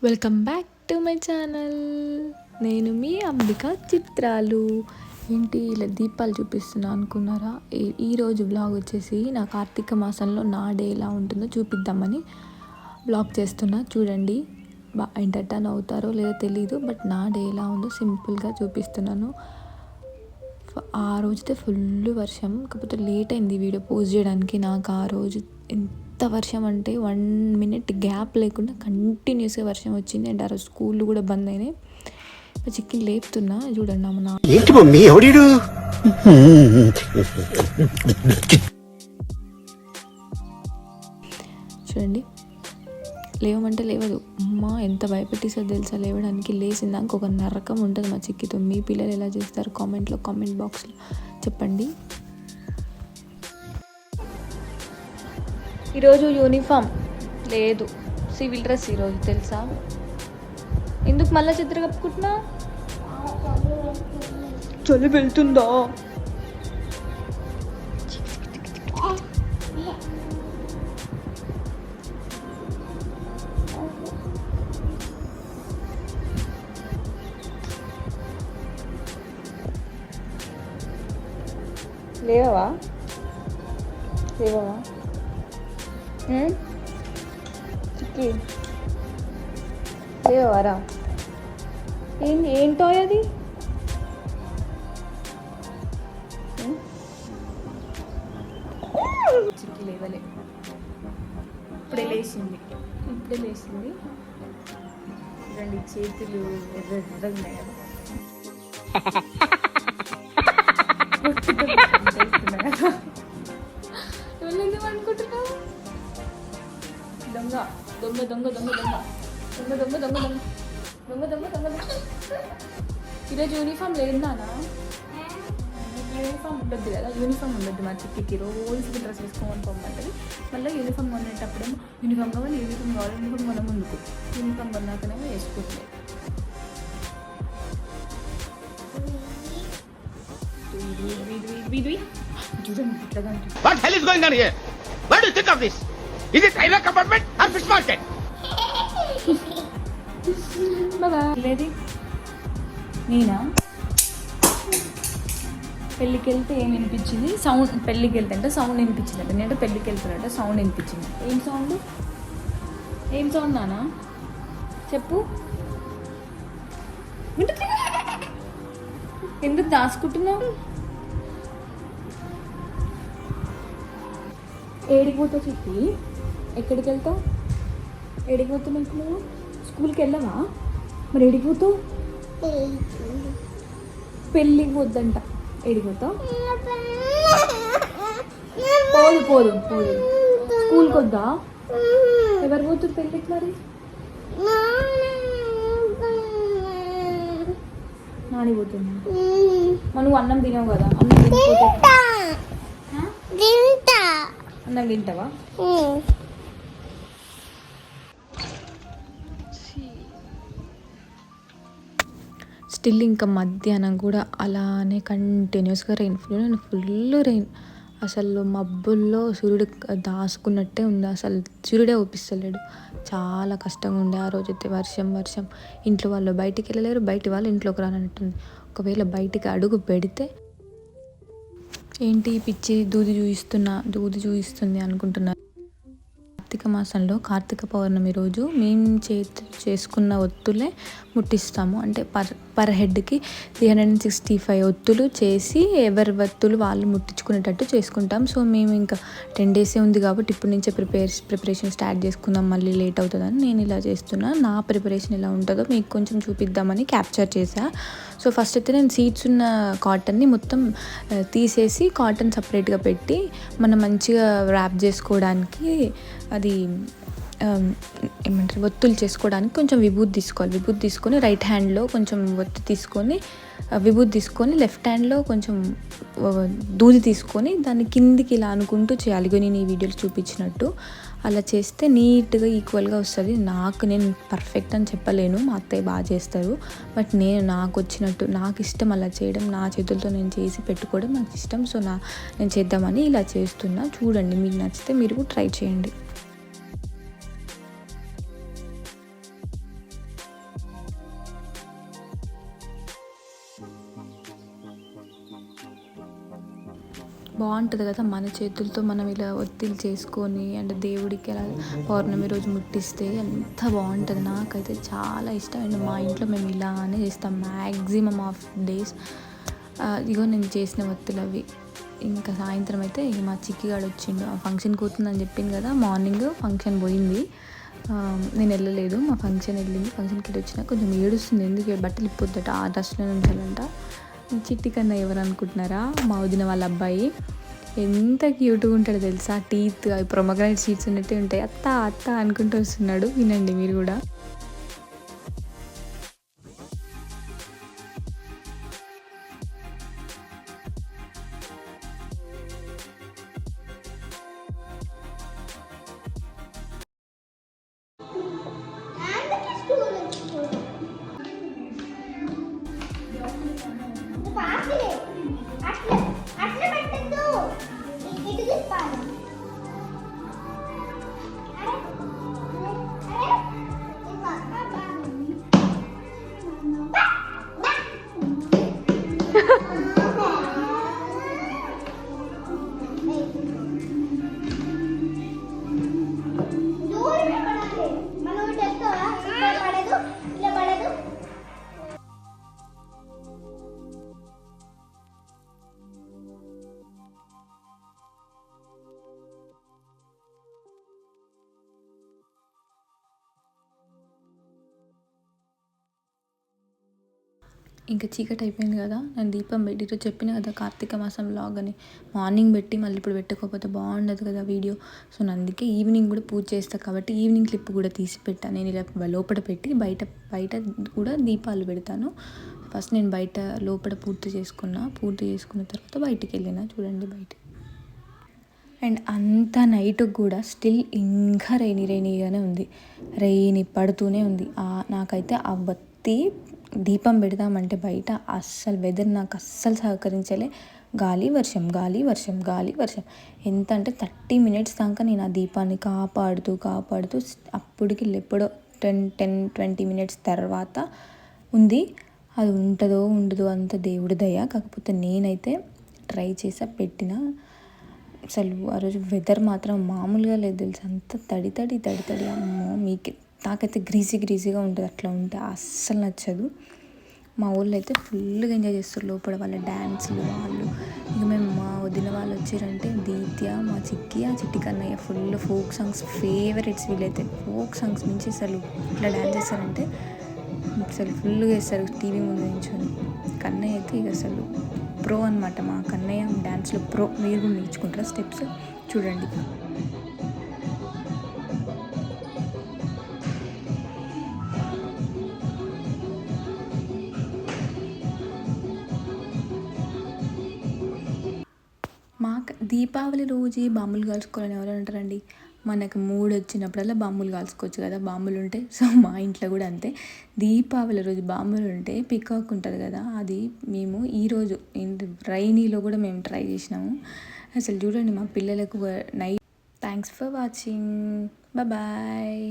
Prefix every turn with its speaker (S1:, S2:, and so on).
S1: Welcome back to my channel. నేను మీ అంబిక చిత్రాలు. ఏంటి ఇలా దీపాలు చూపిస్తున్నా అనుకున్నారా? ఈరోజు బ్లాగ్ వచ్చేసి నా కార్తీక మాసంలో నా డే ఎలా ఉంటుందో చూపిద్దామని బ్లాగ్ చేస్తున్నా. చూడండి, ఎంటర్టైన్ అవుతారో లేదో తెలీదు, బట్ నా డే ఎలా ఉందో సింపుల్గా చూపిస్తున్నాను. ఆ రోజుతే ఫుల్ వర్షం, కాకపోతే లేట్ అయింది వీడియో పోస్ట్ చేయడానికి. నాకు ఆ రోజు ఎంత వర్షం అంటే 1 minute గ్యాప్ లేకుండా కంటిన్యూస్గా వర్షం వచ్చింది. అండ్ ఆ రోజు స్కూళ్ళు కూడా బంద్ అయినాయి. చికెన్ లేపుతున్నా చూడండి. చూడండి, లేవమంటే లేవదు. అమ్మ ఎంత భయపెట్టేసారు తెలుసా లేవడానికి. లేచిందాక ఒక నరకం ఉంటుంది మా చిక్కితో. మీ పిల్లలు ఎలా చేస్తారు కామెంట్ బాక్స్లో చెప్పండి. ఈరోజు యూనిఫామ్ లేదు, సివిల్ డ్రెస్ ఈరోజు తెలుసా. ఎందుకు మళ్ళీ చిత్ర కప్పుకుంటున్నా? చలి వెళ్తుందా? లేవా చిక్కి లేవారా? ఏంటో అది. చిక్కి లేవలే, ఇప్పుడే లేచింది. చూడండి, చేతులు ఎర్రగున్నాయి కదా. ఎందుకు అనుకుంటున్నావు? దొంగ దొంగ దొంగ దొంగ దొంగ దొంగ దొంగ దొంగ దొంగ దొంగ దొంగ దొంగ. ఈరోజు యూనిఫామ్ లేదు నానా. యూనిఫామ్ ఉండొద్దు కదా, యూనిఫామ్ ఉండొద్దు మా చిక్కికి. రోజు డ్రెస్ వేసుకోమని పొమ్మంటుంది. మళ్ళీ యూనిఫామ్ కొనేటప్పుడేమో యూనిఫామ్ కావాలి యూనిఫామ్ కొన ముందుకు. యూనిఫామ్ కొన్నాకనేమో వేసుకుంటుంది. చూడండి ఇట్లా ఉంటుంది.
S2: What hell is going on here? What do you think of this? Is it railway compartment or fish market?
S1: లేది నేనా? పెళ్ళికి వెళ్తే ఏం వినిపించింది? సౌండ్. పెళ్ళికి వెళ్తే అంటే సౌండ్ వినిపించింది అంటే నేనంటే పెళ్ళికి వెళ్తున్నట్టే సౌండ్ వినిపించింది. ఏం సౌండ్ నానా చెప్పు. ఎందుకు దాచుకుంటున్నావు? ఏడికి పోతావు చెప్పి? ఎక్కడికి వెళ్తావు? ఏడికి పోతున్నావు నువ్వు? స్కూల్కి వెళ్ళవా? మరి ఏడికి పోతావు? పెళ్ళికి పోద్దంట. ఏడికి పోతావు? పోదు స్కూల్కి వద్దా? ఎవరు పోతారు పెళ్ళికి మరి? నాని పోతున్నా. నువ్వు అన్నం తినవు కదా, అన్నం తింటావా? స్టిల్ ఇంకా మధ్యాహ్నం కూడా అలానే కంటిన్యూస్గా ఫుల్ రెయిన్. అసలు మబ్బుల్లో సూర్యుడు దాసుకున్నట్టే ఉంది. అసలు సూర్యుడే ఊపిస్తలేడు. చాలా కష్టంగా ఉండే ఆ రోజైతే. వర్షం. ఇంట్లో వాళ్ళు బయటికి వెళ్ళలేరు, బయట వాళ్ళు ఇంట్లోకి రానట్టుంది. ఒకవేళ బయటికి అడుగు పెడితే ఏంటి పిచ్చి దూది చూయిస్తుంది అనుకుంటున్నారు. కార్తీక మాసంలో కార్తీక పౌర్ణమి రోజు మేము చేసుకున్న ఒత్తులే ముట్టిస్తాము. అంటే పర్ హెడ్కి 365 ఒత్తులు చేసి ఎవరి ఒత్తులు వాళ్ళు ముట్టించుకునేటట్టు చేసుకుంటాం. సో మేము ఇంకా 10 days ఉంది కాబట్టి ఇప్పటి నుంచే ప్రిపరేషన్ స్టార్ట్ చేసుకుందాం, మళ్ళీ లేట్ అవుతుందని నేను ఇలా చేస్తున్నా. నా ప్రిపరేషన్ ఎలా ఉంటుందో మీకు కొంచెం చూపిద్దామని క్యాప్చర్ చేశా. సో ఫస్ట్ అయితే నేను సీడ్స్ ఉన్న కాటన్ని మొత్తం తీసేసి కాటన్ సపరేట్గా పెట్టి మనం మంచిగా ర్యాప్ చేసుకోవడానికి అది ఏమంటారు ఒత్తులు చేసుకోవడానికి కొంచెం విభూతి తీసుకోవాలి. విభూతి తీసుకొని రైట్ హ్యాండ్లో కొంచెం ఒత్తి తీసుకొని విభూతి తీసుకొని లెఫ్ట్ హ్యాండ్లో కొంచెం దూది తీసుకొని దాన్ని కిందికి ఇలా అనుకుంటూ చేయాలి. ఇగో నేను ఈ వీడియోలో చూపించినట్టు అలా చేస్తే నీట్గా ఈక్వల్గా వస్తుంది. నేను పర్ఫెక్ట్ అని చెప్పలేను, మా అత్తయ్య బాగా చేస్తారు. బట్ నాకు వచ్చినట్టు నాకు ఇష్టం అలా చేయడం, నా చేతులతో నేను చేసి పెట్టుకోవడం నాకు ఇష్టం. సో నేను చేద్దామని ఇలా చేస్తున్నా. చూడండి, మీకు నచ్చితే మీరు ట్రై చేయండి. బాగుంటుంది కదా మన చేతులతో మనం ఇలా ఒత్తిడి చేసుకొని అంటే దేవుడికి అలా పౌర్ణమి రోజు ముట్టిస్తే ఎంత బాగుంటుంది. నాకైతే చాలా ఇష్టం. అండ్ మా ఇంట్లో మేము ఇలానే చేస్తాం మ్యాక్సిమం ఆఫ్ డేస్. ఇగో నేను చేసిన ఒత్తులు అవి. ఇంకా సాయంత్రం అయితే మా చిక్కిగాడు వచ్చిండు. ఆ ఫంక్షన్కి పోతుందని చెప్పింది కదా, మార్నింగ్ ఫంక్షన్ పోయింది, నేను వెళ్ళలేదు. మా ఫంక్షన్ వెళ్ళింది. ఫంక్షన్కి వచ్చినా కొంచెం ఏడుస్తుంది, ఎందుకు బట్టలు ఇప్పొద్దట, ఆ డ్రెస్లో ఉంచాలంట. చిట్టి కన్నా ఎవరు అనుకుంటున్నారా, మా వదిన వాళ్ళ అబ్బాయి. ఎంత క్యూట్గా ఉంటాడో తెలుసా, టీత్ అవి ప్రొమోగ్రానేట్ సీడ్స్ ఉన్నట్టే ఉంటాయి. అత్త అత్త అనుకుంటూ వస్తున్నాడు. వినండి మీరు కూడా. ఇంకా చీకటి అయిపోయింది కదా, నేను దీపం పెట్టి ఈరోజు చెప్పిన కదా కార్తీక మాసం వ్లాగ్ అని, మార్నింగ్ పెట్టి మళ్ళీ ఇప్పుడు పెట్టుకోకపోతే బాగుండదు కదా వీడియో. సో అందుకే ఈవినింగ్ కూడా పూజ చేస్తాను కాబట్టి ఈవినింగ్ క్లిప్ కూడా తీసి పెట్టాను. నేను ఇలా లోపల పెట్టి బయట కూడా దీపాలు పెడతాను. ఫస్ట్ నేను బయట లోపల పూర్తి చేసుకున్న తర్వాత బయటికి వెళ్ళిన. చూడండి బయట. అండ్ అంత నైట్ కూడా స్టిల్ ఇంకా రైనీగానే ఉంది, పడుతూనే ఉంది. నాకైతే ఆ బత్తి దీపం పెడదామంటే బయట అస్సలు వెదర్ నాకు అస్సలు సహకరించలే. గాలి వర్షం ఎంత అంటే 30 minutes దాకా నేను ఆ దీపాన్ని కాపాడుతూ అప్పటికి ఎప్పుడో 10-20 minutes తర్వాత ఉంది. అది ఉంటుందో ఉండదో అంత దేవుడి దయ. కాకపోతే నేనైతే ట్రై చేసా, పెట్టిన. అసలు ఆ రోజు వెదర్ మాత్రం మామూలుగా లేదు తెలుసు, అంత తడి అమ్మో. నాకైతే గ్రీజీగా ఉంటుంది, అట్లా ఉంటే అస్సలు నచ్చదు. మా ఊళ్ళో అయితే ఫుల్గా ఎంజాయ్ చేస్తారు లోపల, వాళ్ళ డ్యాన్సులు వాళ్ళు. ఇక మేము మా వదిన వాళ్ళు వచ్చారంటే దీత్య, మా చిట్టి Kannayya full folk songs favourites. వీళ్ళైతే ఫోక్ సాంగ్స్ నుంచి అసలు ఇట్లా డ్యాన్స్ చేస్తారంటే అసలు ఫుల్గా వేస్తారు టీవీ ముందు నించొని. కన్నయ్య అయితే ఇక అసలు ప్రో అనమాట. మా కన్నయ్య డ్యాన్స్లో ప్రో. మీరు కూడా నేర్చుకుంటారా స్టెప్స్? చూడండి. దీపావళి రోజు బాంబులు కాల్చుకోవాలని ఎవరు అంటారండి? మనకు మూడు వచ్చినప్పుడల్లా బాంబులు కాల్చుకోవచ్చు కదా, బాంబులు ఉంటాయి. సో మా ఇంట్లో కూడా అంతే. దీపావళి రోజు బాంబులు ఉంటే పికాక్ ఉంటుంది కదా, అది మేము ఈరోజు రైనీలో కూడా మేము ట్రై చేసినాము. అసలు చూడండి మా పిల్లలకు night. Thanks for watching. Bye.